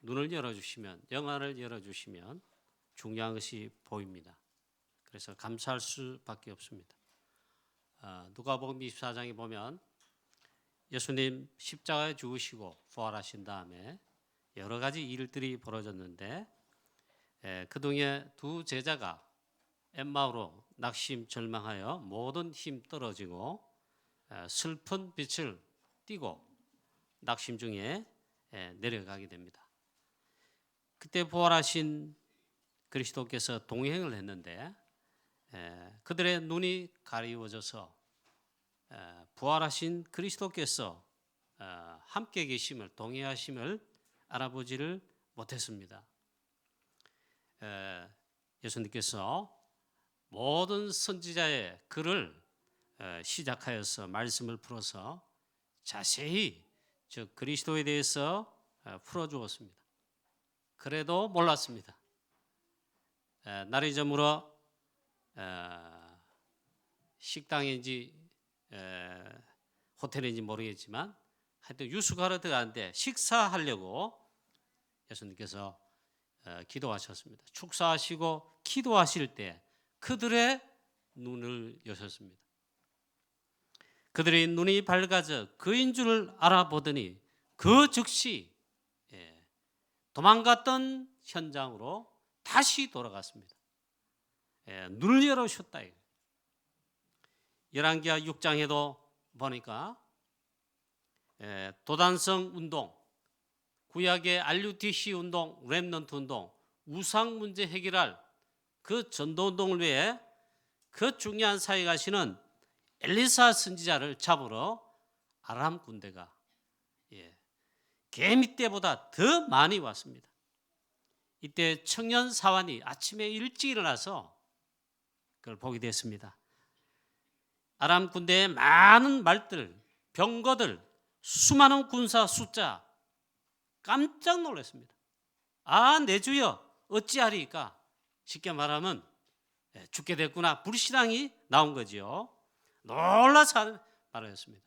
눈을 열어주시면, 영안을 열어주시면 중요한 것이 보입니다. 그래서 감사할 수밖에 없습니다. 누가복음 24장에 보면 예수님 십자가에 죽으시고 부활하신 다음에 여러 가지 일들이 벌어졌는데 그중에 두 제자가 엠마오로 낙심절망하여 모든 힘 떨어지고 슬픈 빛을 띠고 낙심 중에 내려가게 됩니다. 그때 부활하신 그리스도께서 동행을 했는데 그들의 눈이 가리워져서 부활하신 그리스도께서 함께 계심을, 동행하심을 알아보지를 못했습니다. 예수님께서 모든 선지자의 글을 시작하여서 말씀을 풀어서 자세히 즉 그리스도에 대해서 풀어주었습니다. 그래도 몰랐습니다. 날이 저물어 식당인지 호텔인지 모르겠지만 하여튼 유숙하러 들어가는데 식사하려고 예수님께서 기도하셨습니다. 축사하시고 기도하실 때 그들의 눈을 여셨습니다. 그들의 눈이 밝아져 그인 줄 알아보더니 그 즉시 도망갔던 현장으로 다시 돌아갔습니다. 눈을 열어주셨다. 열왕기하 6장에도 보니까 도단성 운동, 구약의 RUTC 운동, 렘넌트 운동, 우상 문제 해결할 그 전도 운동을 위해 그 중요한 사역을 하시는 엘리사 선지자를 잡으러 아람 군대가 개미 때보다 더 많이 왔습니다. 이때 청년 사환이 아침에 일찍 일어나서 그걸 보게 됐습니다. 아람 군대의 많은 말들, 병거들, 수많은 군사 숫자 깜짝 놀랐습니다. 내 주여 어찌하리까? 쉽게 말하면 죽게 됐구나, 불신앙이 나온 거지요. 놀라서 말하였습니다.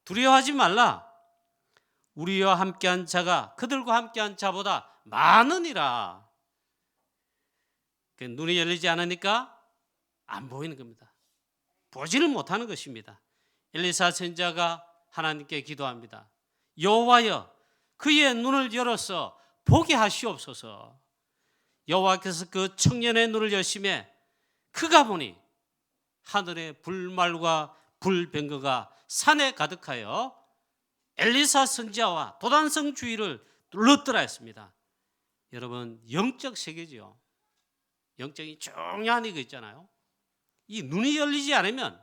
두려워하지 말라. 우리와 함께한 자가 그들과 함께한 자보다 많으니라. 눈이 열리지 않으니까 안 보이는 겁니다. 보지를 못하는 것입니다. 엘리사 선지자가 하나님께 기도합니다. 여호와여, 그의 눈을 열어서 보게 하시옵소서. 여호와께서 그 청년의 눈을 여심해 그가 보니 하늘의 불말과 불병거가 산에 가득하여 엘리사 선지자와 도단성 주위를 둘렀더라 했습니다. 여러분, 영적 세계죠. 영적인 중요한 이거 있잖아요. 이 눈이 열리지 않으면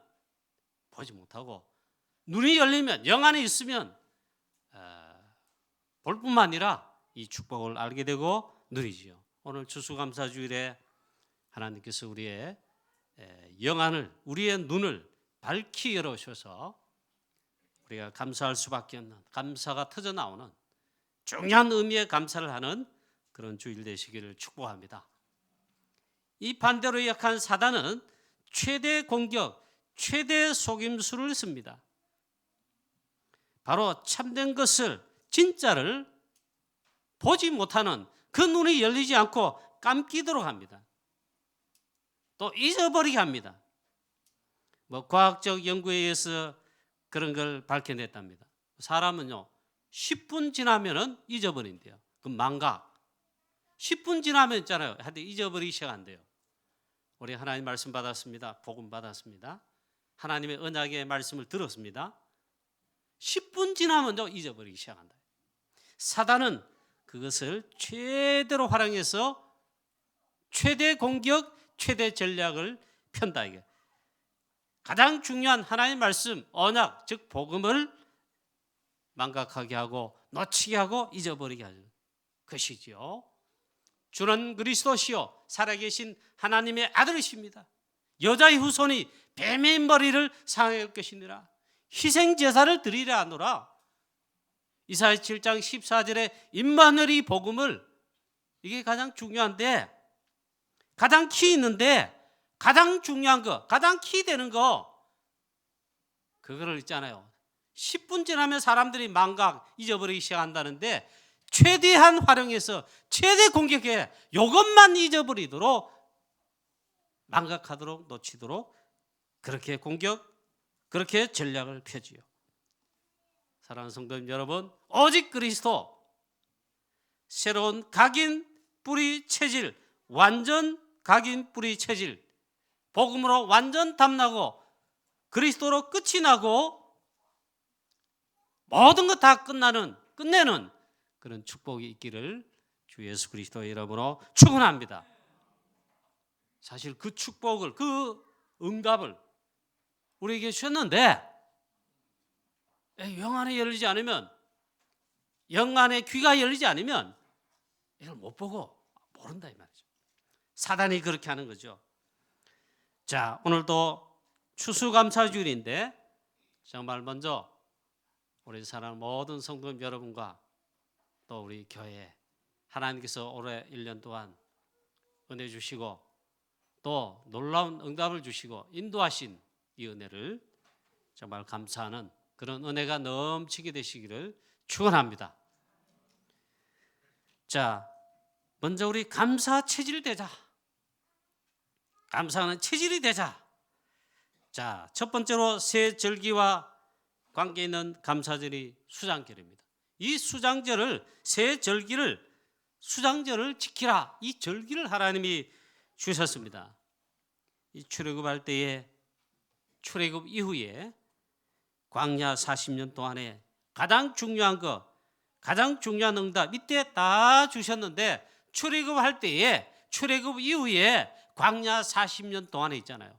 보지 못하고, 눈이 열리면, 영 안에 있으면 볼 뿐만 아니라 이 축복을 알게 되고 누리지요. 오늘 추수감사주일에 하나님께서 우리의 영안을, 우리의 눈을 밝히 열어주셔서 우리가 감사할 수밖에 없는, 감사가 터져나오는 중요한 의미의 감사를 하는 그런 주일 되시기를 축복합니다. 이 반대로 약한 사단은 최대 공격, 최대 속임수를 씁니다. 바로 참된 것을, 진짜를 보지 못하는 그 눈이 열리지 않고 감기도록 합니다. 또 잊어버리게 합니다. 과학적 연구에 의해서 그런 걸 밝혀냈답니다. 사람은요 10분 지나면은 잊어버린대요. 그 망각. 10분 지나면 있잖아요. 하여튼 잊어버리기 시작한대요. 우리 하나님 말씀 받았습니다. 복음 받았습니다. 하나님의 언약의 말씀을 들었습니다. 10분 지나면 잊어버리기 시작한다. 사단은 그것을 최대로 활용해서 최대 공격, 최대 전략을 편다. 이게 가장 중요한 하나님의 말씀, 언약, 즉 복음을 망각하게 하고 놓치게 하고 잊어버리게 하는 것이지요. 주는 그리스도시요 살아계신 하나님의 아들이십니다. 여자의 후손이 뱀의 머리를 상할 것이니라. 희생제사를 드리려 하노라. 이사야 7장 14절에 임마누엘의 복음을, 이게 가장 중요한데, 가장 키 있는데, 가장 중요한 거, 가장 키 되는 거, 그거를 있잖아요. 10분 지나면 사람들이 망각, 잊어버리기 시작한다는데 최대한 활용해서 최대 공격해 이것만 잊어버리도록 망각하도록 놓치도록 그렇게 그렇게 전략을 펴지요. 사랑하는 성도님 여러분, 오직 그리스도, 새로운 각인 뿌리 체질, 완전 각인 뿌리 체질, 복음으로 완전 담나고 그리스도로 끝이 나고 모든 것 다 끝내는 그런 축복이 있기를 주 예수 그리스도의 이름으로 축원합니다. 사실 그 축복을, 그 응답을 우리에게 주셨는데 영안에 열리지 않으면, 영안의 귀가 열리지 않으면 이걸 못 보고 모른다 이 말이죠. 사단이 그렇게 하는 거죠. 자, 오늘도 추수감사주일인데 정말 먼저 우리 사랑하는 모든 성도님 여러분과 또 우리 교회, 하나님께서 올해 1년 동안 은혜 주시고 또 놀라운 응답을 주시고 인도하신 이 은혜를 정말 감사하는 그런 은혜가 넘치게 되시기를 축원합니다. 자, 먼저 우리 감사 체질 되자. 감사하는 체질이 되자. 자, 첫 번째로 새 절기와 관계 있는 감사절이 수장절입니다. 이 수장절을, 새 절기를, 수장절을 지키라. 이 절기를 하나님이 주셨습니다. 이 출애굽할 때에, 출애굽 이후에 광야 40년 동안에 가장 중요한 거, 가장 중요한 응답 이때 다 주셨는데 출애굽할 때에, 출애굽 이후에 광야 40년 동안에 있잖아요.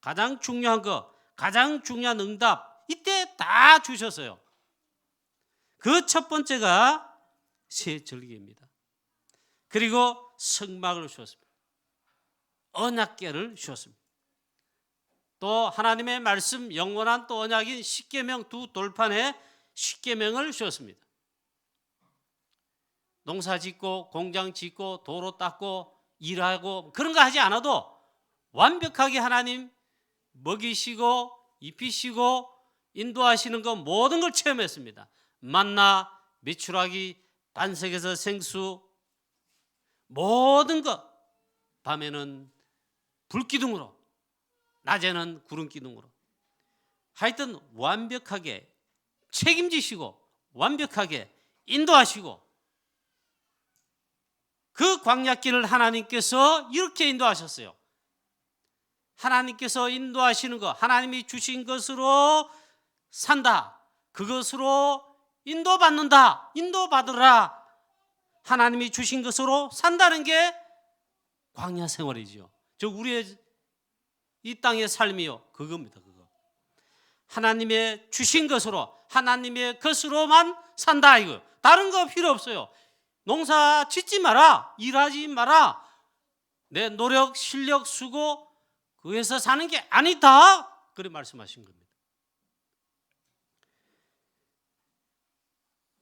가장 중요한 거, 가장 중요한 응답 이때 다 주셨어요. 그 첫 번째가 새 절기입니다. 그리고 성막을 주셨습니다. 언약궤를 주셨습니다. 또 하나님의 말씀, 영원한 또 언약인 십계명 두 돌판에 십계명을 주셨습니다. 농사 짓고 공장 짓고 도로 닦고 일하고 그런 거 하지 않아도 완벽하게 하나님 먹이시고 입히시고 인도하시는 것 모든 걸 체험했습니다. 만나, 메추라기, 반석에서 생수, 모든 것, 밤에는 불기둥으로, 낮에는 구름기둥으로, 하여튼 완벽하게 책임지시고 완벽하게 인도하시고, 그 광야길을 하나님께서 이렇게 인도하셨어요. 하나님께서 인도하시는 것, 하나님이 주신 것으로 산다. 그것으로 인도받는다. 인도받으라. 하나님이 주신 것으로 산다는 게 광야 생활이죠. 저 우리의 이 땅의 삶이요, 그겁니다. 그거. 하나님의 주신 것으로, 하나님의 것으로만 산다 이거. 다른 거 필요 없어요. 농사 짓지 마라. 일하지 마라. 내 노력, 실력, 수고 그에서 사는 게 아니다. 그렇게 말씀하신 겁니다.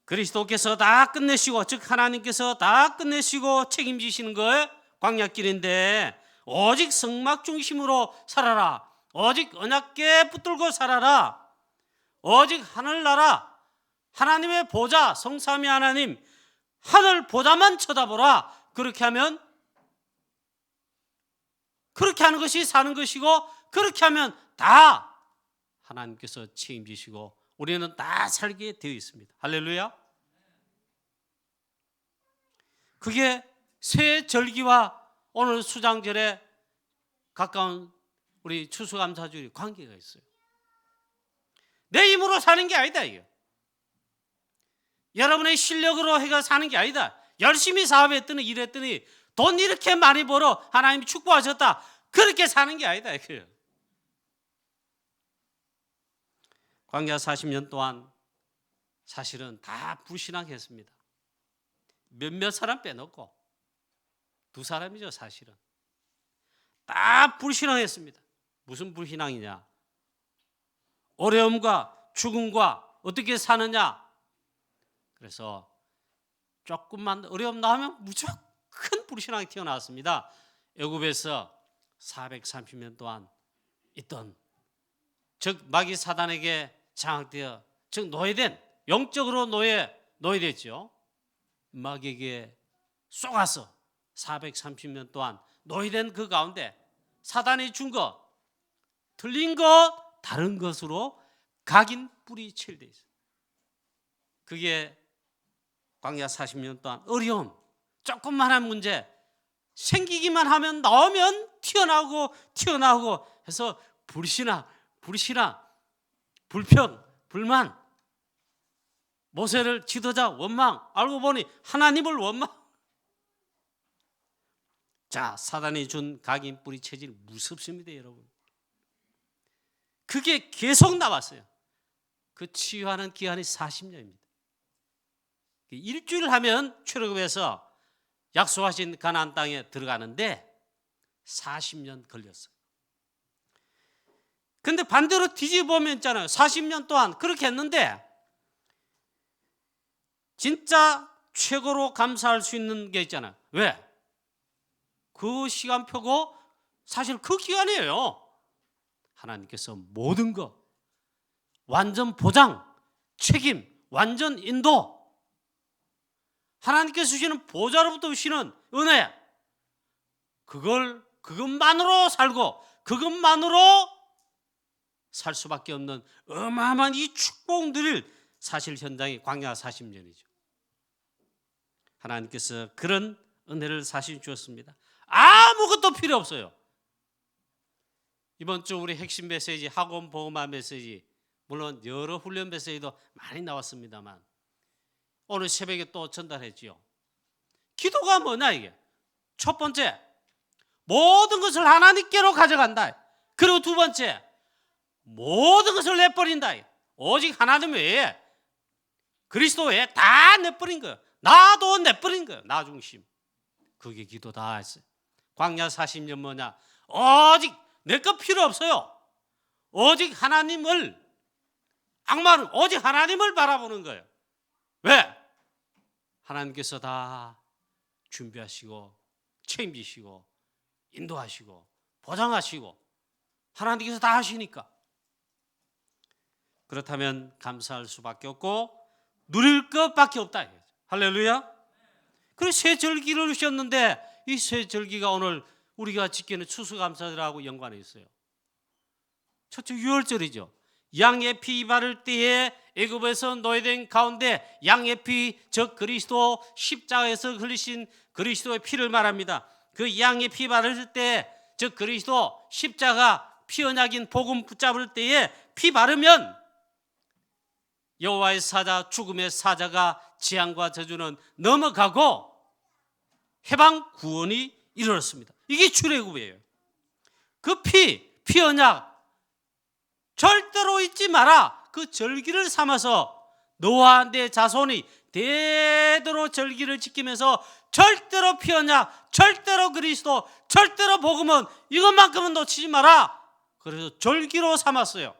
그리스도께서 다 끝내시고, 즉 하나님께서 다 끝내시고 책임지시는 거 광야길인데, 오직 성막 중심으로 살아라. 오직 언약궤 붙들고 살아라. 오직 하늘나라, 하나님의 보좌, 성삼위 하나님 하늘 보좌만 쳐다보라. 그렇게 하면, 그렇게 하는 것이 사는 것이고, 그렇게 하면 다 하나님께서 책임지시고 우리는 다 살게 되어 있습니다. 할렐루야. 그게 새 절기와 오늘 수장절에 가까운 우리 추수감사주일이 관계가 있어요. 내 힘으로 사는 게 아니다 이게. 여러분의 실력으로 해가 사는 게 아니다. 열심히 사업했더니 일했더니 돈 이렇게 많이 벌어 하나님이 축복하셨다. 그렇게 사는 게 아니다 이거예요. 광야 40년 동안 사실은 다 불신앙했습니다. 몇몇 사람 빼놓고 두 사람이죠. 사실은 다 불신앙했습니다. 무슨 불신앙이냐? 어려움과 죽음과 어떻게 사느냐. 그래서 조금만 어려움 나오면 무조건 불신앙이 튀어나왔습니다. 애굽에서 430년 동안 있던, 즉 마귀 사단에게 장악되어, 즉 노예된, 영적으로 노예됐죠. 마귀에게 쏘가서 430년 동안 노예된 그 가운데 사단이 준 것, 틀린 것, 다른 것으로 각인 뿌리 칠돼 있어요. 그게 광야 40년 동안 어려움, 조금만한 문제 생기기만 하면 나오면 튀어나오고 해서 불신앙, 불평, 불만, 모세를 지도자 원망, 알고 보니 하나님을 원망. 자, 사단이 준 각인 뿌리 체질 무섭습니다, 여러분. 그게 계속 나왔어요. 그 치유하는 기간이 40년입니다. 일주일 하면 출애굽해서 약속하신 가나안 땅에 들어가는데 40년 걸렸어요. 근데 반대로 뒤집어보면 있잖아요. 40년 동안 그렇게 했는데 진짜 최고로 감사할 수 있는 게 있잖아요. 왜? 그 시간표고 사실 그 기간이에요. 하나님께서 모든 것 완전 보장, 책임, 완전 인도, 하나님께서 주시는 보좌로부터 주시는 은혜, 그것만으로 살고 그것만으로 살 수밖에 없는 어마어마한 이 축복 누릴 사실 현장이 광야 40년이죠. 하나님께서 그런 은혜를 사실 주었습니다. 아무것도 필요 없어요. 이번 주 우리 핵심 메시지, 학원 복음화 메시지, 물론 여러 훈련 메시지도 많이 나왔습니다만 오늘 새벽에 또 전달했지요. 기도가 뭐냐 이게? 첫 번째, 모든 것을 하나님께로 가져간다. 그리고 두 번째, 모든 것을 내버린다. 오직 하나님 외에, 그리스도 외에 다 내버린 거예요. 나도 내버린 거예요. 나 중심. 그게 기도 다 했어요. 광야 40년 뭐냐? 오직 내 것 필요 없어요. 오직 하나님을, 악마는 오직 하나님을 바라보는 거예요. 왜? 하나님께서 다 준비하시고 책임지시고 인도하시고 보장하시고 하나님께서 다 하시니까. 그렇다면 감사할 수밖에 없고 누릴 것밖에 없다. 할렐루야. 그래서 새 절기를 주셨는데 이 새 절기가 오늘 우리가 지키는 추수감사절하고 연관이 있어요. 첫째 유월절이죠. 양의 피 바를 때에 애굽에서 노예된 가운데 양의 피, 즉 그리스도 십자가에서 흘리신 그리스도의 피를 말합니다. 그 양의 피 바를 때, 즉 그리스도 십자가 피 언약인 복음 붙잡을 때에 피 바르면 여호와의 사자, 죽음의 사자가 재앙과 저주는 넘어가고 해방 구원이 이르렀습니다. 이게 출애굽이에요. 그 피 언약 절대로 잊지 마라. 그 절기를 삼아서 너와 내 자손이 대대로 절기를 지키면서 절대로 피 언약, 절대로 그리스도, 절대로 복음은 이것만큼은 놓치지 마라. 그래서 절기로 삼았어요.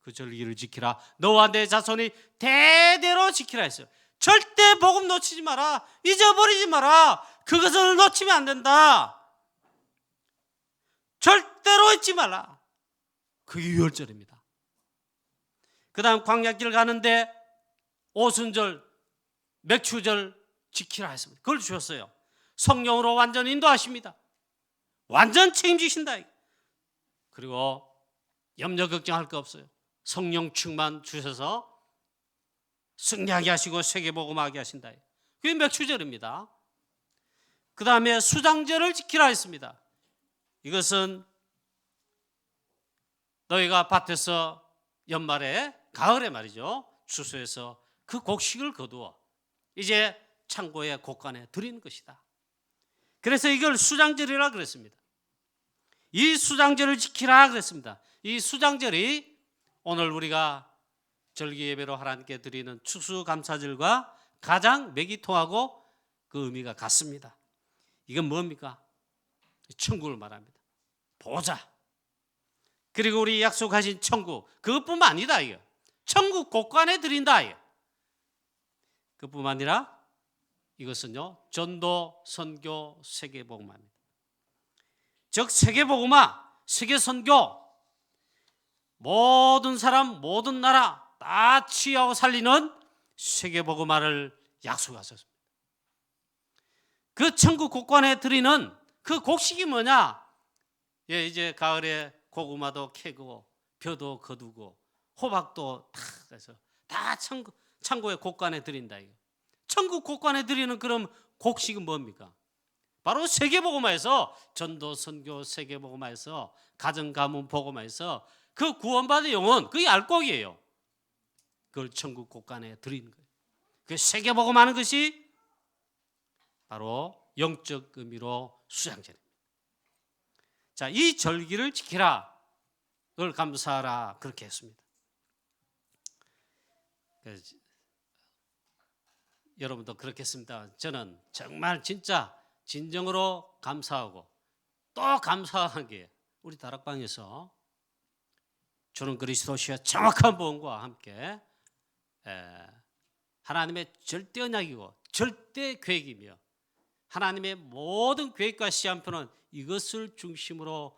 그 절기를 지키라. 너와 내 자손이 대대로 지키라 했어요. 절대 복음 놓치지 마라. 잊어버리지 마라. 그것을 놓치면 안 된다. 절대로 잊지 말라. 그게 유월절입니다. 그 다음 광야길 가는데 오순절, 맥추절 지키라 했습니다. 그걸 주셨어요. 성령으로 완전 인도하십니다. 완전 책임지신다. 그리고 염려 걱정할 거 없어요. 성령 충만 주셔서 승리하게 하시고 세계복음하게 하신다. 그게 맥추절입니다. 그 다음에 수장절을 지키라 했습니다. 이것은 너희가 밭에서 연말에, 가을에 말이죠, 추수해서 그 곡식을 거두어 이제 창고에 곡간에 드리는 것이다. 그래서 이걸 수장절이라 그랬습니다. 이 수장절을 지키라 그랬습니다. 이 수장절이 오늘 우리가 절기 예배로 하나님께 드리는 추수감사절과 가장 맥이 통하고 그 의미가 같습니다. 이건 뭡니까? 천국을 말합니다. 보좌. 그리고 우리 약속하신 천국, 그것뿐만 아니다. 이거 천국 곳간에 드린다. 이거. 그뿐만 아니라 이것은요, 전도, 선교, 세계복음화입니다. 즉 세계복음화, 세계선교, 모든 사람, 모든 나라 다 치유하고 살리는 세계복음화를 약속하셨습니다. 그 천국 곡관에 드리는 그 곡식이 뭐냐? 예, 이제 가을에 고구마도 캐고 벼도 거두고 호박도 다 해서 다 천국의 곡관에 드린다. 이거. 천국 곡관에 드리는 그럼 곡식은 뭡니까? 바로 세계복음화에서 전도 선교 세계복음화에서 가정 가문 복음화에서 그 구원받은 영혼 그게 알곡이에요. 그걸 천국 곡관에 드리는 거예요. 그 세계복음하는 것이 바로 영적 의미로 수장절입니다. 자, 이 절기를 지키라, 그걸 감사하라 그렇게 했습니다. 여러분도 그렇겠습니다. 저는 정말 진짜 진정으로 감사하고 또 감사한 게 우리 다락방에서 주는 그리스도시와 정확한 복음과 함께 하나님의 절대 언약이고 절대 계획이며 하나님의 모든 계획과 시한표는 이것을 중심으로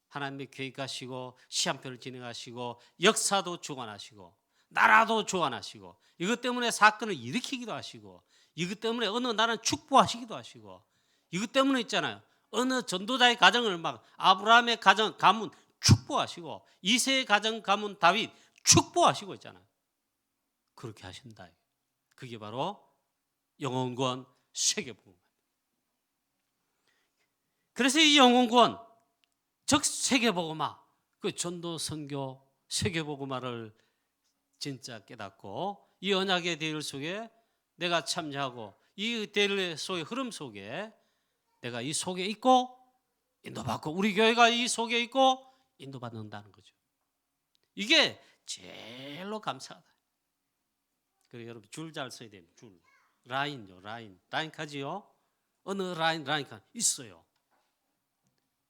하나님의 계획하시고 시한표를 진행하시고 역사도 주관하시고 나라도 주관하시고 이것 때문에 사건을 일으키기도 하시고 이것 때문에 어느 나라는 축복하시기도 하시고 이것 때문에 있잖아요. 어느 전도자의 가정을 막 아브라함의 가정 가문 축복하시고 이세의 가정 가문 다윗 축복하시고 있잖아요. 그렇게 하신다. 그게 바로 영혼구원 세계복음. 그래서 이 영혼구원 즉 세계복음화 그 전도 선교 세계복음화를 진짜 깨닫고 이 언약의 대열 속에 내가 참여하고 이 대열 속의 흐름 속에 내가 이 속에 있고 인도받고 우리 교회가 이 속에 있고 인도받는다는 거죠. 이게 제일로 감사하다. 그리고 여러분 줄 잘 써야 됩니다. 줄 라인요 라인까지요. 어느 라인까지 있어요.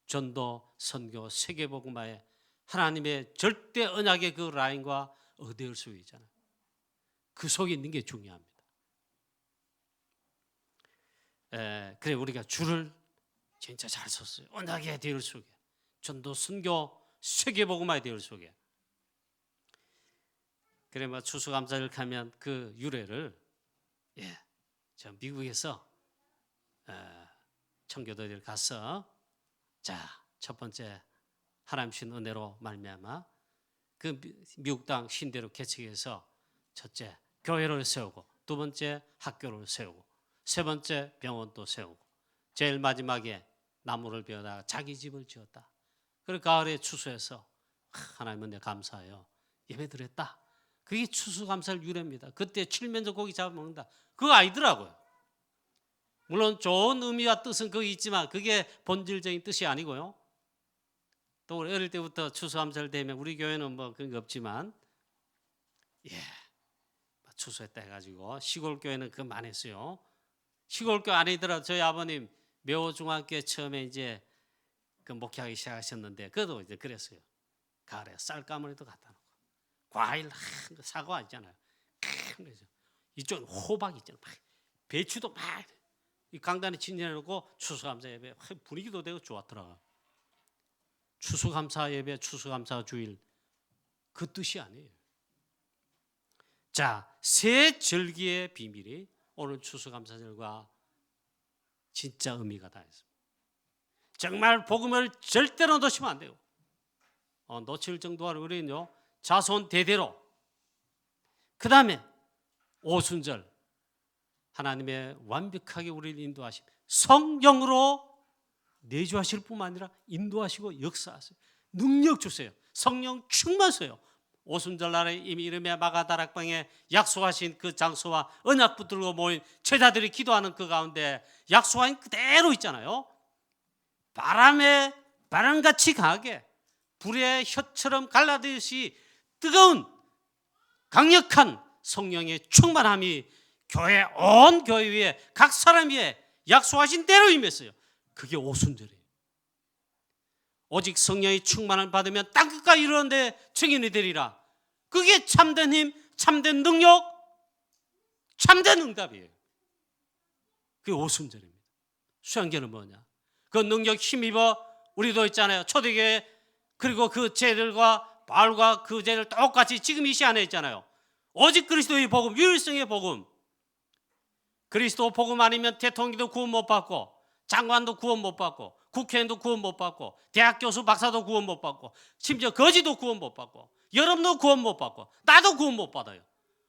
전도 선교 세계복음화에 하나님의 절대 언약의 그 라인과 어대열 속에 있잖아요. 그 속에 있는 게 중요합니다. 그래 우리가 줄을 진짜 잘 썼어요. 언약의 대열 속에 전도 선교 세계복음화의 대열 속에. 그래 뭐 추수감사를 하면 그 유래를 저 미국에서 청교도들 가서 자 첫 번째 하나님 신 은혜로 말미암아 그 미국 땅 신대로 개척해서 첫째 교회를 세우고 두 번째 학교를 세우고 세 번째 병원도 세우고 제일 마지막에 나무를 베어다가 자기 집을 지었다. 그리고 가을에 추수해서 하나님 은혜 감사해요. 예배드렸다. 그게 추수감사를 유래입니다. 그때 칠면조 고기 잡아먹는다. 그거 아니더라고요. 물론 좋은 의미와 뜻은 거기 있지만 그게 본질적인 뜻이 아니고요. 또 우리 어릴 때부터 추수감사를 되면 우리 교회는 뭐 그런 거 없지만 추수했다 해가지고 시골 교회는 그거 많이 했어요. 시골 교회 아니더라도 저희 아버님 묘중학교에 처음에 이제 그 목회하기 시작하셨는데 그래도 이제 그랬어요. 가을에 쌀가마니도 갖다 놓고 과일 사과 있잖아요. 이쪽 호박 있잖아요. 배추도 막 이 강단에 진열해놓고 추수감사 예배 분위기도 되고 좋았더라. 추수감사 예배, 추수감사 주일 그 뜻이 아니에요. 자, 세 절기의 비밀이 오늘 추수감사절과 진짜 의미가 다 있습니다. 정말 복음을 절대로 놓치면 안 돼요. 놓칠 정도로 우리는요 자손 대대로. 그 다음에 오순절 하나님의 완벽하게 우리를 인도하심 성령으로 내주하실 뿐만 아니라 인도하시고 역사하세요. 능력 주세요. 성령 충만하세요. 오순절 날에 이미 이름의 마가다락방에 약속하신 그 장소와 언약 붙들고 모인 제자들이 기도하는 그 가운데 약속한 그대로 있잖아요. 바람에 바람같이 강하게 불의 혀처럼 갈라듯이 뜨거운 강력한 성령의 충만함이 교회 온 교회 위에 각 사람 위에 약속하신 대로 임했어요. 그게 오순절이에요. 오직 성령의 충만을 받으면 땅끝까지 이르는데 증인이 되리라. 그게 참된 힘, 참된 능력, 참된 응답이에요. 그게 오순절입니다. 수양절은 뭐냐? 그 능력 힘입어 우리도 있잖아요. 초대교회 그리고 그 죄들과 바울과 그 죄를 똑같이 지금 이 시간에 있잖아요. 오직 그리스도의 복음, 유일성의 복음. 그리스도 복음 아니면 대통령도 구원 못 받고, 장관도 구원 못 받고, 국회의원도 구원 못 받고, 대학 교수 박사도 구원 못 받고, 심지어 거지도 구원 못 받고, 여러분도 구원 못 받고, 나도 구원 못 받아요.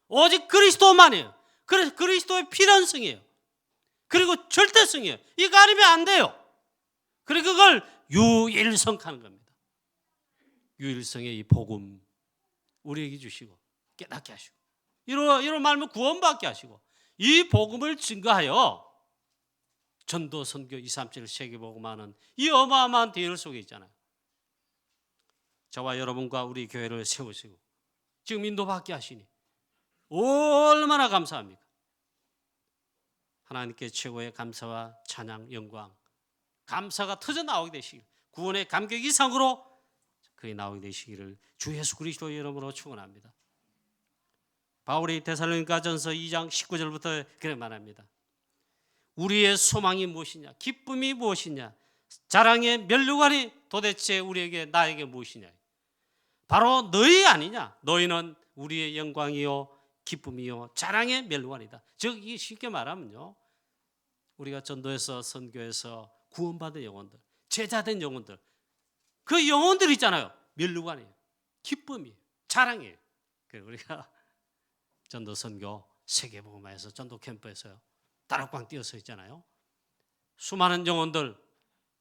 오직 그리스도만이에요. 그래서 그리스도의 필연성이에요. 그리고 절대성이에요. 이거 아니면 안 돼요. 그리고 그걸 유일성하는 겁니다. 유일성의 이 복음 우리에게 주시고 깨닫게 하시고, 이로 말하면 구원받게 하시고, 이 복음을 증거하여 전도, 선교, 237 세계복음하는 이 어마어마한 대열 속에 있잖아요. 저와 여러분과 우리 교회를 세우시고 지금 인도받게 하시니 얼마나 감사합니까? 하나님께 최고의 감사와 찬양, 영광, 감사가 터져 나오게 되시길, 구원의 감격 이상으로 그에 나오게 되시기를 주 예수 그리스도의 이름으로 축원합니다. 바울이 데살로니가전서 2장 19절부터 그렇게 말합니다. 우리의 소망이 무엇이냐, 기쁨이 무엇이냐, 자랑의 면류관이 도대체 우리에게, 나에게 무엇이냐. 바로 너희 아니냐. 너희는 우리의 영광이요 기쁨이요 자랑의 면류관이다. 즉 이 쉽게 말하면요, 우리가 전도에서 선교에서 구원받은 영혼들, 제자된 영혼들, 그 영혼들 있잖아요. 면류관이에요. 기쁨이에요. 자랑이에요. 우리가 전도 선교 세계복음화에서 전도 캠프에서요, 다락방 띄어서 있잖아요. 수많은 영혼들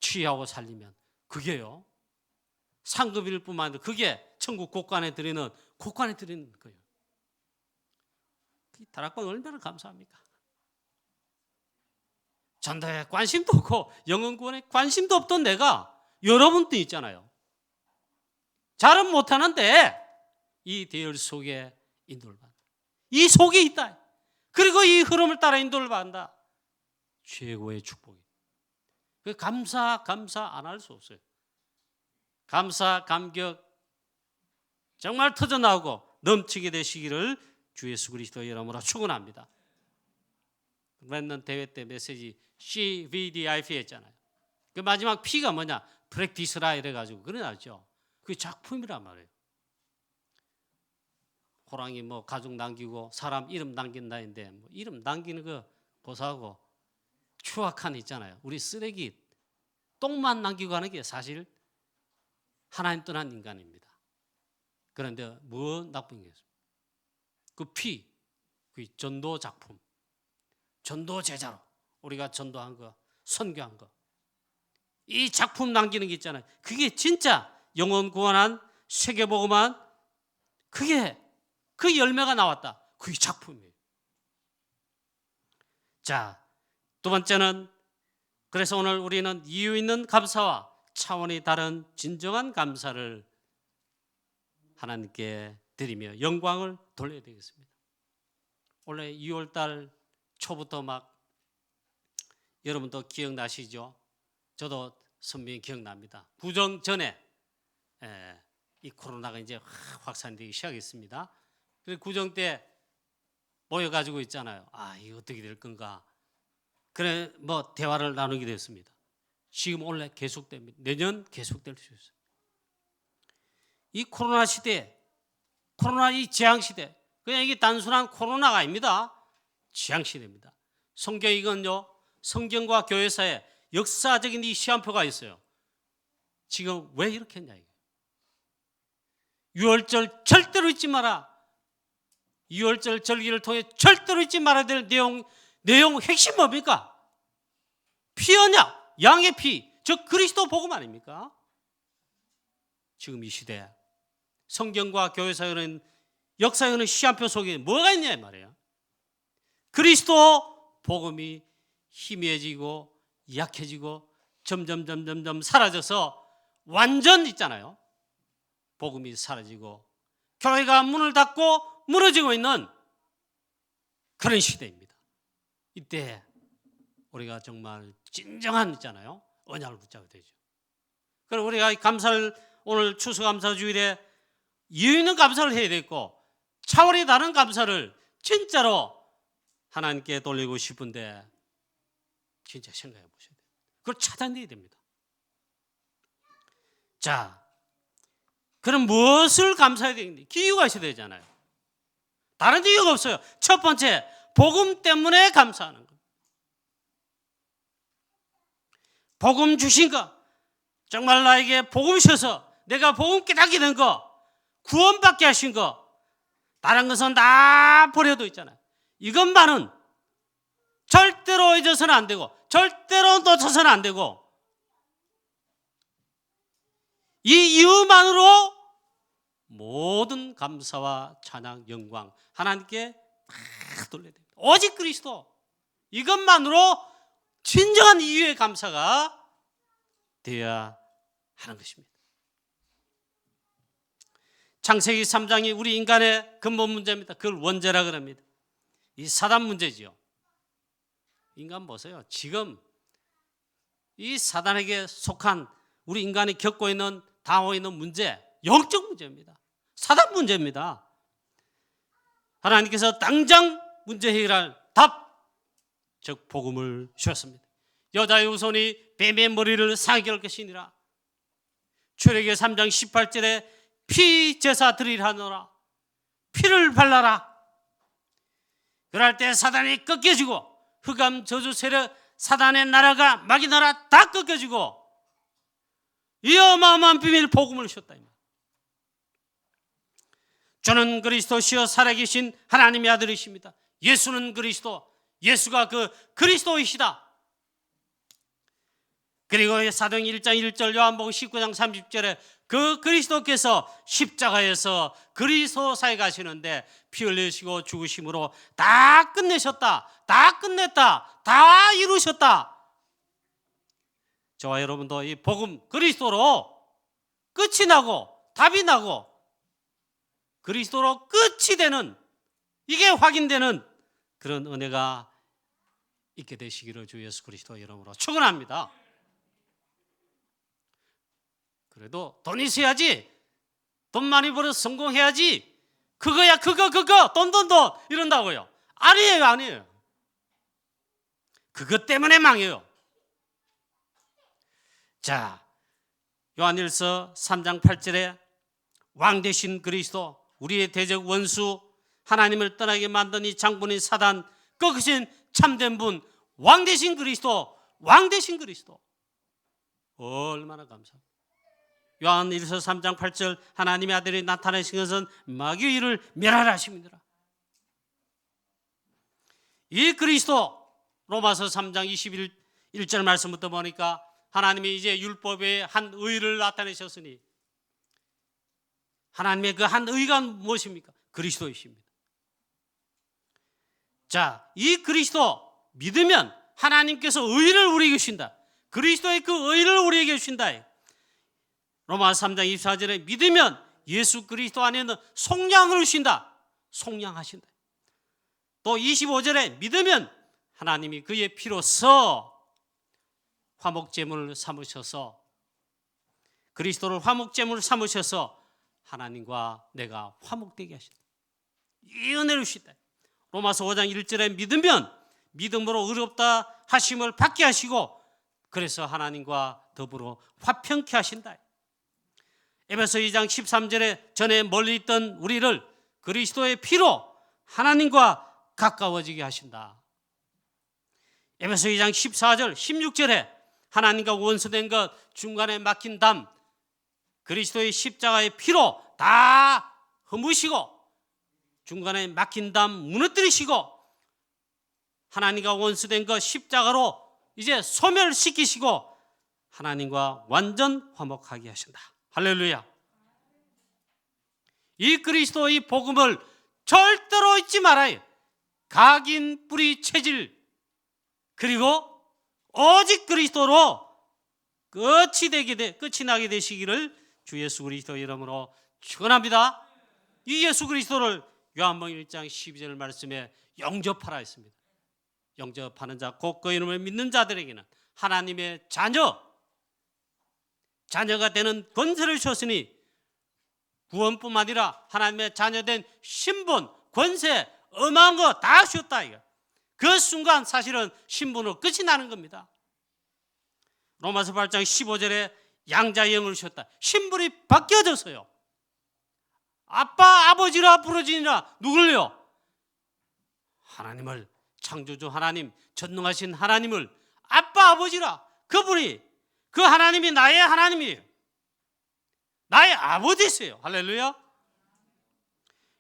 취하고 살리면 그게요, 상급일 뿐만 아니라 그게 천국 곳간에 드리는 거예요. 다락방 얼마나 감사합니까? 전도에 관심도 없고 영혼 구원에 관심도 없던 내가 여러분도 있잖아요. 잘은 못하는데 이 대열 속에 인도를 받는다. 이 속에 있다. 그리고 이 흐름을 따라 인도를 받는다. 최고의 축복이. 감사 안 할 수 없어요. 감사, 감격 정말 터져나오고 넘치게 되시기를 주 예수 그리스도의 이름으로 축원합니다. 맨날 대회 때 메시지 CVDIP 했잖아요. 그 마지막 P가 뭐냐? 프랙티스라 이래가지고 그래 놨죠. 그게 작품이란 말이에요. 호랑이 뭐 가죽 남기고 사람 이름 남긴다는데, 뭐 이름 남기는 거 고사하고 추악한 있잖아요. 우리 쓰레기 똥만 남기고 하는 게 사실 하나님 떠난 인간입니다. 그런데 뭐 나쁜 게 있습니까? 그 P, 그 전도 작품, 전도 제자로 우리가 전도한 거, 선교한 거, 이 작품 남기는 게 있잖아요. 그게 진짜 영혼 구원한 세계복음한, 그게 그 열매가 나왔다. 그게 작품이에요. 자, 두 번째는, 그래서 오늘 우리는 이유 있는 감사와 차원이 다른 진정한 감사를 하나님께 드리며 영광을 돌려야 되겠습니다. 원래 2월달 초부터 막, 여러분도 기억나시죠? 저도 선명히 기억납니다. 구정 전에 이 코로나가 이제 확산되기 시작했습니다. 그래서 구정 때 모여가지고 있잖아요. 이거 어떻게 될 건가. 그래 뭐 대화를 나누게 됐습니다. 지금 원래 계속됩니다. 내년 계속될 수 있어요. 이 코로나 시대, 코로나 이 재앙 시대, 그냥 이게 단순한 코로나가 아닙니다. 재앙 시대입니다. 이건요, 성경과 교회 사이에 역사적인 이 시한표가 있어요. 지금 왜 이렇게 했냐 이게. 유월절 절대로 잊지 마라. 유월절 절기를 통해 절대로 잊지 말아야 될 내용 핵심 뭡니까? 피 언약, 양의 피, 즉 그리스도 복음 아닙니까? 지금 이 시대 성경과 교회 사이는 역사에는 시한표 속에 뭐가 있냐 이 말이에요. 그리스도 복음이 희미해지고 약해지고 점점 사라져서 완전 있잖아요. 복음이 사라지고 교회가 문을 닫고 무너지고 있는 그런 시대입니다. 이때 우리가 정말 진정한 있잖아요, 언약을 붙잡아야 되죠. 그럼 우리가 감사를, 오늘 추수감사주일에 이유 있는 감사를 해야 되고, 차원이 다른 감사를 진짜로 하나님께 돌리고 싶은데 진짜 생각해 보셔야 돼요. 그걸 찾아내야 됩니다. 자, 그럼 무엇을 감사해야 되는지 이유가 있어야 되잖아요. 다른 이유가 없어요. 첫 번째, 복음 때문에 감사하는 겁니다. 복음 주신 거, 정말 나에게 복음 주셔서 내가 복음 깨닫게 된 거, 구원받게 하신 거, 다른 것은 다 버려도 있잖아요. 이것만은 절대로 잊어서는 안 되고 절대로 놓쳐서는 안 되고, 이 이유만으로 모든 감사와 찬양, 영광 하나님께 다 돌려야 됩니다. 오직 그리스도, 이것만으로 진정한 이유의 감사가 되어야 하는 것입니다. 창세기 3장이 우리 인간의 근본 문제입니다. 그걸 원죄라 그럽니다. 이 사단 문제지요. 인간 보세요. 지금 이 사단에게 속한 우리 인간이 겪고 있는, 당하고 있는 문제, 영적 문제입니다. 사단 문제입니다. 하나님께서 당장 문제 해결할 답, 즉 복음을 주셨습니다. 여자의 후손이 뱀의 머리를 상하게 할 것이니라. 출애굽기 3장 18절에 피 제사 드리라 하노라. 피를 발라라. 그럴 때 사단이 꺾여지고 흑암 저주 세력, 사단의 나라가, 마귀 나라 다 꺾여지고 이 어마어마한 비밀 복음을 주셨다. 주는 그리스도시여 살아계신 하나님의 아들이십니다. 예수는 그리스도, 예수가 그 그리스도이시다. 그리고 사도행 1장 1절, 요한복음 19장 30절에 그 그리스도께서 십자가에서 그리스도사에 가시는데 피 흘리시고 죽으심으로 다 끝내셨다, 다 끝냈다, 다 이루셨다. 저와 여러분도 이 복음 그리스도로 끝이 나고 답이 나고 그리스도로 끝이 되는, 이게 확인되는 그런 은혜가 있게 되시기를 주 예수 그리스도 이름으로 축원합니다. 그래도 돈 있어야지, 돈 많이 벌어서 성공해야지, 그거야 그거 돈 이런다고요. 아니에요. 그것 때문에 망해요. 자, 요한일서 3장 8절에 왕 되신 그리스도, 우리의 대적 원수, 하나님을 떠나게 만든 이 장본인 사단 꺾으신 참된 분, 왕 되신 그리스도, 왕 되신 그리스도, 얼마나 감사합니다. 요한일서 3장 8절, 하나님의 아들이 나타나신 것은 마귀의 일을 멸하라 하십니다. 이 그리스도, 로마서 3장 21절 말씀부터 보니까 하나님이 이제 율법의 한 의를 나타내셨으니, 하나님의 그 한 의가 무엇입니까? 그리스도이십니다. 자, 이 그리스도 믿으면 하나님께서 의를 우리에게 주신다. 그리스도의 그 의를 우리에게 주신다. 로마서 3장 24절에 믿으면 예수 그리스도 안에는 속량을 주신다. 속량하신다. 또 25절에 믿으면 하나님이 그의 피로써 화목제물을 삼으셔서, 그리스도를 화목제물을 삼으셔서 하나님과 내가 화목되게 하신다. 이 은혜를 주신다. 로마서 5장 1절에 믿으면 믿음으로 의롭다 하심을 받게 하시고, 그래서 하나님과 더불어 화평케 하신다. 에베소 2장 13절에 전에 멀리 있던 우리를 그리스도의 피로 하나님과 가까워지게 하신다. 에베소 2장 14절 16절에 하나님과 원수된 것, 중간에 막힌 담, 그리스도의 십자가의 피로 다 허무시고 중간에 막힌 담 무너뜨리시고 하나님과 원수된 것 십자가로 이제 소멸시키시고 하나님과 완전 화목하게 하신다. 할렐루야. 이 그리스도의 복음을 절대로 잊지 말아요. 각인, 뿌리, 체질, 그리고 오직 그리스도로 끝이 나게 되시기를 주 예수 그리스도 이름으로 축원합니다. 이 예수 그리스도를 요한복음 1장 12절 말씀에 영접하라 했습니다. 영접하는 자, 곧 그 이름을 믿는 자들에게는 하나님의 자녀가 되는 권세를 주셨으니, 구원뿐만 아니라 하나님의 자녀된 신분, 권세, 어마어마한 거 다 주셨다. 그 순간 사실은 신분으로 끝이 나는 겁니다. 로마서 8장 15절에 양자의 영을 주셨다. 신분이 바뀌어졌어요. 아빠, 아버지라 부르지니라. 누굴요? 하나님을, 창조주 하나님, 전능하신 하나님을 아빠 아버지라, 그분이, 그 하나님이 나의 하나님이에요. 나의 아버지세요. 할렐루야.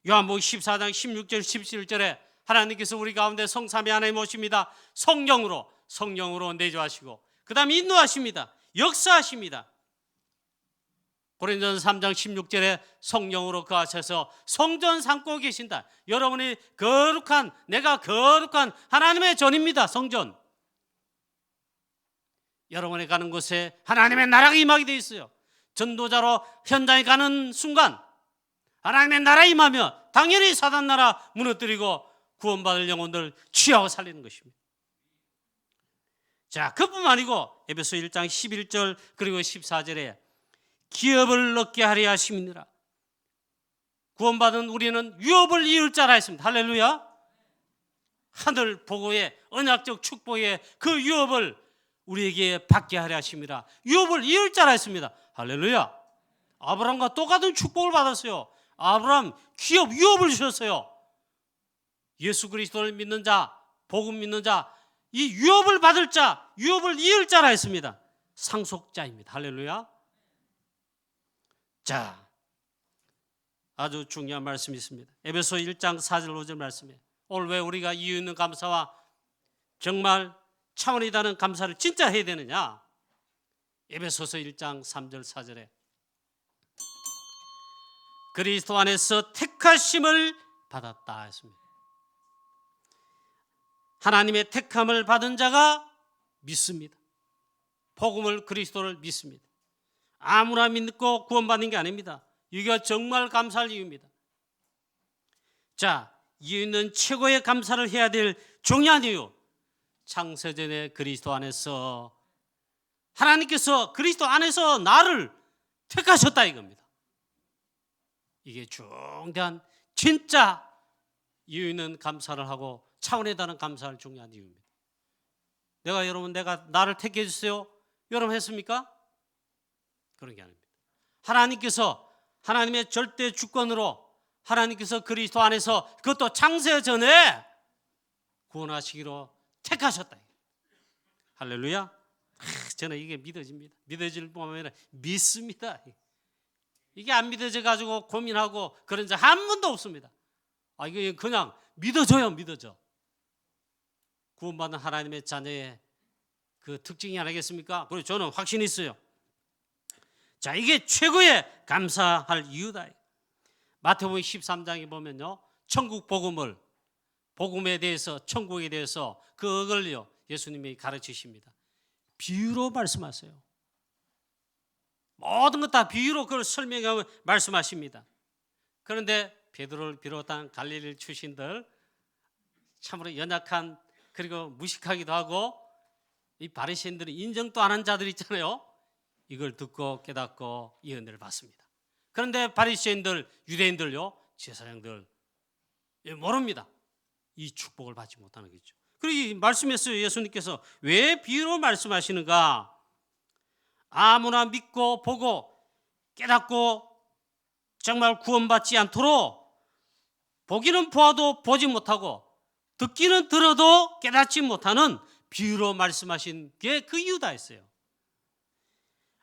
요한복음 14장 16절 17절에 하나님께서 우리 가운데 성삼위 하나님 오십니다. 성령으로 내주하시고 그 다음 인도하십니다. 역사하십니다. 고린도전서 3장 16절에 성령으로 그 하셔서 성전 삼고 계신다. 여러분이 거룩한, 내가 거룩한 하나님의 전입니다. 성전. 여러분이 가는 곳에 하나님의 나라가 임하게 되어 있어요. 전도자로 현장에 가는 순간 하나님의 나라 임하며 당연히 사단 나라 무너뜨리고 구원받을 영혼들 취하고 살리는 것입니다. 자, 그뿐만 아니고 에베소 1장 11절 그리고 14절에 기업을 얻게 하려 하심이니라. 구원받은 우리는 유업을 이을 자라 했습니다. 할렐루야. 하늘 보고의 언약적 축복의 그 유업을 우리에게 받게 하려 하심이라. 유업을 이을 자라 했습니다. 할렐루야. 아브라함과 똑같은 축복을 받았어요. 아브라함 기업 유업을 주셨어요. 예수 그리스도를 믿는 자, 복음 믿는 자, 이 유업을 받을 자, 유업을 이을 자라 했습니다. 상속자입니다. 할렐루야. 자, 아주 중요한 말씀이 있습니다. 에베소 1장 4절 5절 말씀에 오늘 왜 우리가 이유 있는 감사와 정말 차원이 다른 감사를 진짜 해야 되느냐? 에베소서 1장 3절 4절에 그리스도 안에서 택하심을 받았다 했습니다. 하나님의 택함을 받은 자가 믿습니다. 복음을, 그리스도를 믿습니다. 아무나 믿고 구원받는 게 아닙니다. 이게 정말 감사할 이유입니다. 자, 이유 있는 최고의 감사를 해야 될 중요한 이유, 창세전에 그리스도 안에서 하나님께서 그리스도 안에서 나를 택하셨다 이겁니다. 이게 중대한 진짜 이유 있는 감사를 하고 차원에 다른 감사를 중요한 이유입니다. 내가 나를 택해 주세요. 여러분 했습니까? 그런 게 아닙니다. 하나님께서 하나님의 절대 주권으로 하나님께서 그리스도 안에서 그것도 창세 전에 구원하시기로 택하셨다. 할렐루야. 저는 이게 믿어집니다. 믿어질 뿐만 아니라 믿습니다. 이게 안 믿어져 가지고 고민하고 그런 적 한 번도 없습니다. 이게 그냥 믿어져요. 믿어져. 구원받은 하나님의 자녀의 그 특징이 아니겠습니까? 그리고 저는 확신이 있어요. 자, 이게 최고의 감사할 이유다. 마태복음 13장에 보면요, 천국 복음에 대해서, 천국에 대해서 그걸요 예수님이 가르치십니다. 비유로 말씀하세요. 모든 것 다 비유로 그걸 설명하고 말씀하십니다. 그런데 베드로를 비롯한 갈릴리 출신들, 참으로 연약한, 그리고 무식하기도 하고 이 바리새인들이 인정도 안 한 자들 있잖아요. 이걸 듣고 깨닫고 이 은혜를 받습니다. 그런데 바리새인들, 유대인들요, 제사장들 모릅니다. 이 축복을 받지 못하는 거죠. 그리고 말씀했어요. 예수님께서 왜 비유로 말씀하시는가? 아무나 믿고 보고 깨닫고 정말 구원받지 않도록 보기는 보아도 보지 못하고 듣기는 들어도 깨닫지 못하는 비유로 말씀하신 게 그 이유다 했어요.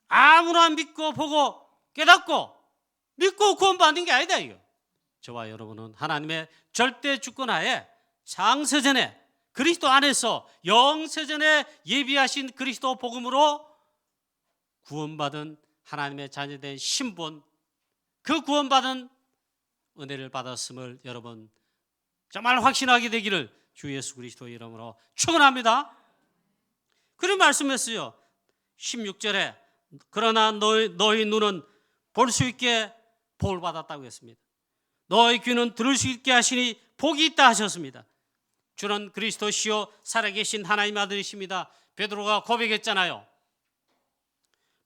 아무나 믿고 보고 깨닫고 믿고 구원받는 게 아니다 이거. 저와 여러분은 하나님의 절대 주권하에 창세전에 그리스도 안에서 영세전에 예비하신 그리스도 복음으로 구원받은 하나님의 자녀된 신분, 그 구원받은 은혜를 받았음을 여러분 정말 확신하게 되기를 주 예수 그리스도 이름으로 축원합니다. 그런 말씀했어요. 16절에 그러나 너희 눈은 볼 수 있게 복을 받았다고 했습니다. 너희 귀는 들을 수 있게 하시니 복이 있다 하셨습니다. 주는 그리스도시요 살아계신 하나님 아들이십니다. 베드로가 고백했잖아요.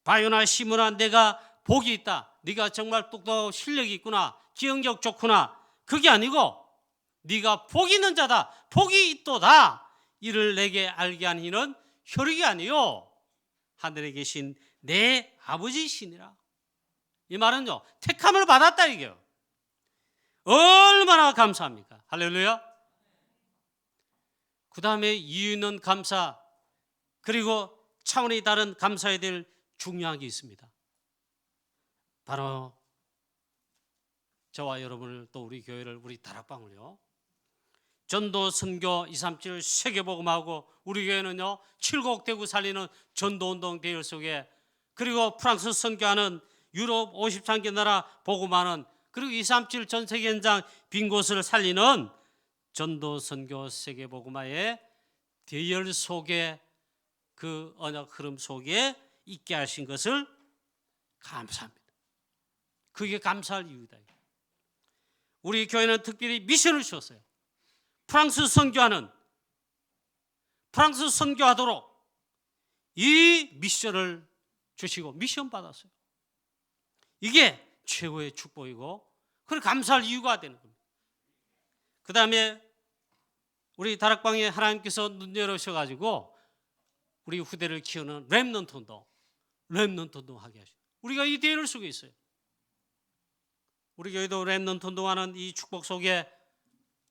바요나 시므나 내가 복이 있다. 네가 정말 똑똑하고 실력이 있구나. 기억력 좋구나. 그게 아니고 네가 복이 있는 자다. 복이 있도다. 이를 내게 알게 한 이는 혈육이 아니요 하늘에 계신 내 아버지시니라. 이 말은요 택함을 받았다 이게요. 얼마나 감사합니까? 할렐루야. 그 다음에 이유 있는 감사, 그리고 차원이 다른 감사해야 될 중요한 게 있습니다. 바로 저와 여러분을, 또 우리 교회를, 우리 다락방을요, 전도 선교 237 세계복음하고 우리 교회는요 7곡 대구 살리는 전도운동 대열 속에, 그리고 프랑스 선교하는 유럽 53개 나라 복음하는, 그리고 237 전세계 현장 빈 곳을 살리는 전도 선교 세계복음화의 대열 속에, 그 언약 흐름 속에 있게 하신 것을 감사합니다. 그게 감사할 이유다. 우리 교회는 특별히 미션을 주었어요. 프랑스 선교하도록 이 미션을 주시고 미션 받았어요. 이게 최고의 축복이고, 그걸 감사할 이유가 되는 겁니다. 그 다음에 우리 다락방에 하나님께서 눈 열으셔가지고 우리 후대를 키우는 렘넌트 운동 하게 하시고, 우리가 이 대열 속에 있어요. 우리 교회도 렘넌트 운동하는 이 축복 속에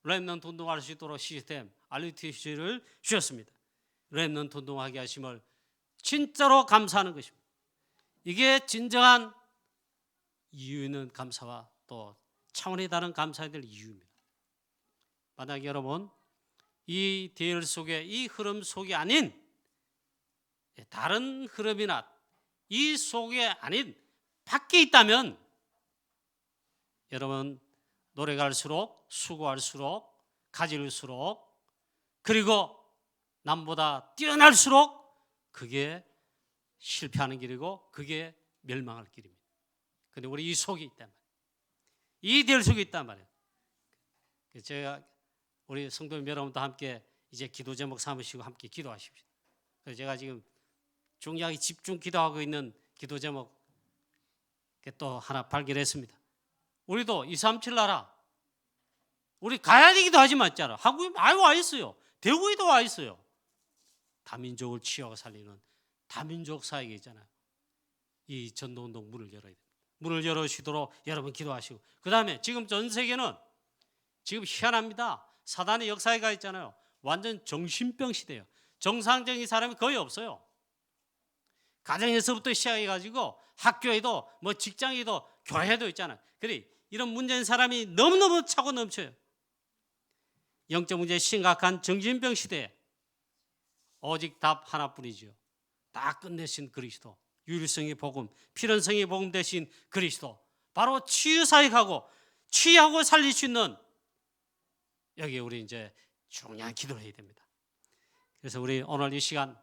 렘넌트 운동할 수 있도록 시스템 RUTC를 주셨습니다. 렘넌트 운동하게 하심을 진짜로 감사하는 것입니다. 이게 진정한 이유 있는 감사와 또 차원이 다른 감사해야 될 이유입니다. 만약 여러분 이 대열 속에, 이 흐름 속이 아닌 다른 흐름이나 이 속에 아닌 밖에 있다면, 여러분 노력할수록, 수고할수록, 가질수록, 그리고 남보다 뛰어날수록 그게 실패하는 길이고 그게 멸망할 길입니다. 그런데 우리 이 속에 있단 말이에요. 이 대열 속에 있단 말이에요. 제가 우리 성도님 여러분도 함께 이제 기도 제목 삼으시고 함께 기도하십시오. 그래서 제가 지금 중요하게 집중 기도하고 있는 기도 제목 또 하나 발견했습니다. 우리도 237 나라, 우리 가야 되기도 하지만 있잖아, 한국에 많이 와 있어요. 대구에도 와 있어요. 다민족을 치유하고 살리는 다민족 사역이 있잖아요. 이 전도운동 문을 열어야 됩니다. 문을 열어주시도록 여러분 기도하시고, 그 다음에 지금 전 세계는 지금 희한합니다. 사단의 역사가 있잖아요. 완전 정신병 시대예요. 정상적인 사람이 거의 없어요. 가정에서부터 시작해가지고 학교에도 뭐 직장에도 교회에도 있잖아요. 그래, 이런 문제인 사람이 너무너무 차고 넘쳐요. 영적 문제 심각한 정신병 시대에 오직 답 하나뿐이죠. 다 끝내신 그리스도, 유일성의 복음, 필연성의 복음 되신 그리스도, 바로 치유사역하고 치유하고 살릴 수 있는, 여기 우리 이제 중요한 기도를 해야 됩니다. 그래서 우리 오늘 이 시간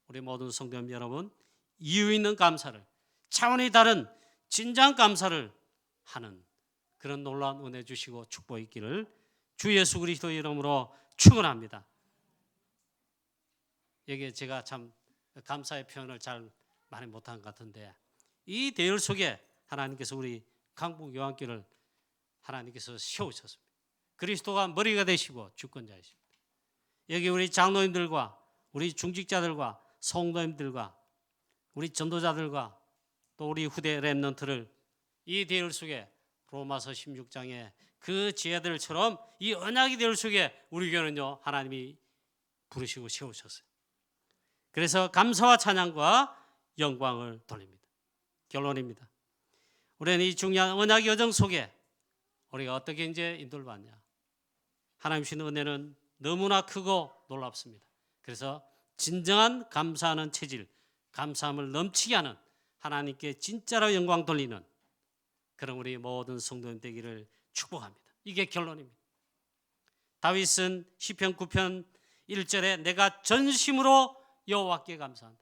우리 모든 성도님 여러분, 이유 있는 감사를, 차원이 다른 진정 감사를 하는 그런 놀라운 은혜 주시고 축복 있기를 주 예수 그리스도 이름으로 축원합니다. 여기에 제가 참 감사의 표현을 잘 많이 못한 것 같은데, 이 대열 속에 하나님께서 우리 강북 요한교회를 하나님께서 세우셨습니다. 그리스도가 머리가 되시고 주권자이십니다. 여기 우리 장로님들과 우리 중직자들과 성도님들과 우리 전도자들과 또 우리 후대 렘넌트를 이 대열 속에 로마서 16장의 그 지혜들처럼 이 언약의 대열 속에 우리 교회는요 하나님이 부르시고 세우셨어요. 그래서 감사와 찬양과 영광을 돌립니다. 결론입니다. 우리는 이 중요한 언약 여정 속에 우리가 어떻게 이제 인도를 받냐? 하나님 주시는 은혜는 너무나 크고 놀랍습니다. 그래서 진정한 감사하는 체질, 감사함을 넘치게 하는, 하나님께 진짜로 영광 돌리는 그런 우리 모든 성도님 되기를 축복합니다. 이게 결론입니다. 다윗은 시편 9편 1절에 내가 전심으로 여호와께 감사한다.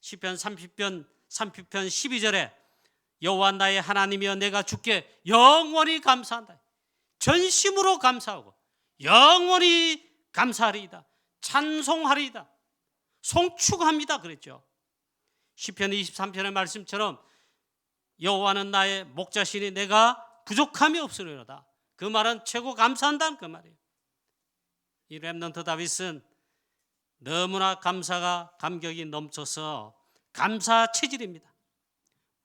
시편 30편 12절에 여호와 나의 하나님이여 내가 주께 영원히 감사한다. 전심으로 감사하고 영원히 감사하리이다. 찬송하리이다. 송축합니다 그랬죠. 시편 23편의 말씀처럼 여호와는 나의 목자시니 내가 부족함이 없으리로다. 그 말은 최고 감사한다는 그 말이에요. 이 렘넌트 다윗은 너무나 감사가 감격이 넘쳐서 감사 체질입니다.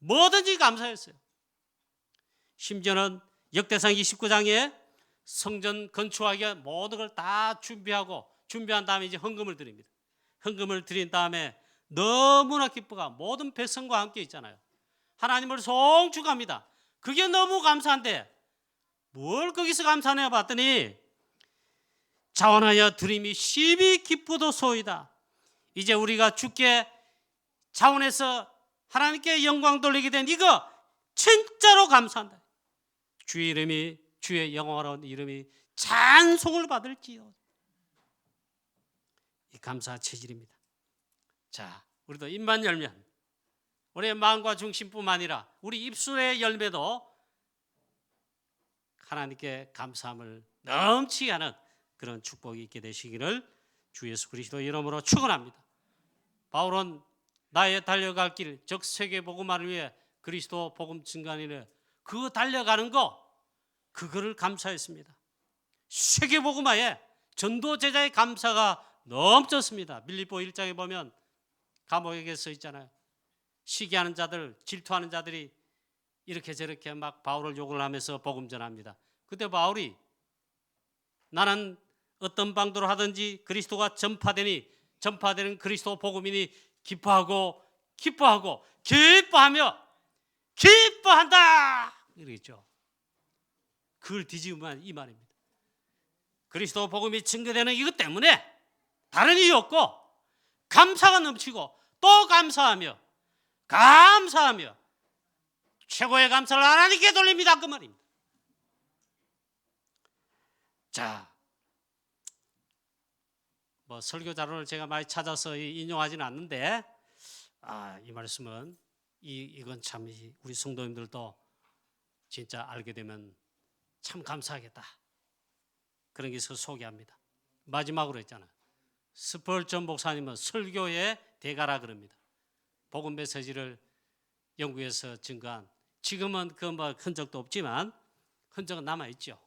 뭐든지 감사했어요. 심지어는 역대상 29장에 성전 건축하기 위한 모든 걸 다 준비하고 준비한 다음에 이제 헌금을 드립니다. 헌금을 드린 다음에 너무나 기뻐가 모든 백성과 함께 있잖아요. 하나님을 송축합니다. 그게 너무 감사한데 뭘 거기서 감사하냐 봤더니 자원하여 드림이 심히 기쁘도소이다. 이제 우리가 주께 자원해서 하나님께 영광 돌리게 된 이거 진짜로 감사한다. 주의 이름이 주의 영광스러운 이름이 찬송을 받을지요. 이 감사 체질입니다. 자, 우리도 입만 열면 우리의 마음과 중심뿐만 아니라 우리 입술의 열매도 하나님께 감사함을 넘치게 하는 그런 축복이 있게 되시기를 주 예수 그리스도 이름으로 축원합니다. 바울은 나의 달려갈 길, 즉 세계 복음화를 위해 그리스도 복음 증거하는 그 달려가는 거 그거를 감사했습니다. 세계 복음화에 전도 제자의 감사가 넘쳤습니다. 빌립보 1장에 보면 감옥에 서 있잖아요. 시기하는 자들, 질투하는 자들이 이렇게 저렇게 막 바울을 욕을 하면서 복음 전합니다. 그때 바울이 나는 어떤 방도로 하든지 그리스도가 전파되는 그리스도 복음이니 기뻐하며 기뻐한다 이러겠죠. 그걸 뒤집으면 이 말입니다. 그리스도 복음이 증거되는 이것 때문에 다른 이유 없고 감사가 넘치고 또 감사하며 최고의 감사를 하나님께 돌립니다 그 말입니다. 자, 뭐 설교 자료를 제가 많이 찾아서 인용하지는 않는데 이 말씀은 이건 참 우리 성도님들도 진짜 알게 되면 참 감사하겠다. 그런 게 있어서 소개합니다. 마지막으로 했잖아요. 스펄전 목사님은 설교의 대가라 그럽니다. 복음 메시지를 영국에서 증거한 지금은 그 흔적도 없지만 흔적은 남아있죠.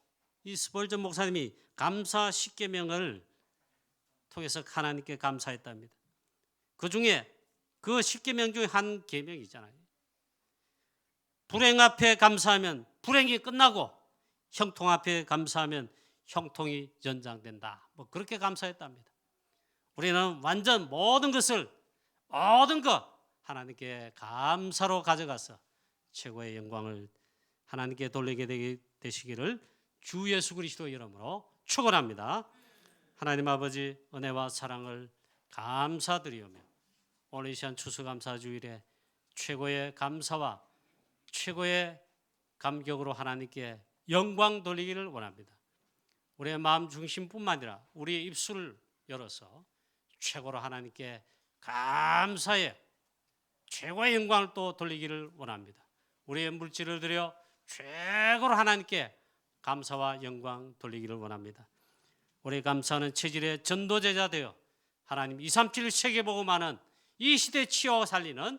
이 스펄전 목사님이 감사 10계명을 통해서 하나님께 감사했답니다. 그 중에 그 10계명 중에 한 계명이 있잖아요. 불행 앞에 감사하면 불행이 끝나고 형통 앞에 감사하면 형통이 연장된다. 뭐 그렇게 감사했답니다. 우리는 완전 모든 것 하나님께 감사로 가져가서 최고의 영광을 하나님께 돌리게 되시기를 주 예수 그리스도 이름으로 축원합니다. 하나님 아버지 은혜와 사랑을 감사드리오며 오늘 이 시간 추수감사주일에 최고의 감사와 최고의 감격으로 하나님께 영광 돌리기를 원합니다. 우리의 마음 중심뿐만 아니라 우리의 입술을 열어서 최고로 하나님께 감사의 최고의 영광을 또 돌리기를 원합니다. 우리의 물질을 드려 최고로 하나님께 감사와 영광 돌리기를 원합니다. 우리 감사하는 체질의 전도제자 되어 하나님 237 세계복음하는 이 시대에 치워 살리는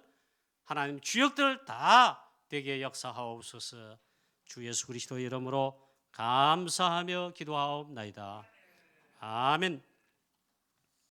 하나님 주역들 다 되게 역사하옵소서. 주 예수 그리스도 이름으로 감사하며 기도하옵나이다. 아멘.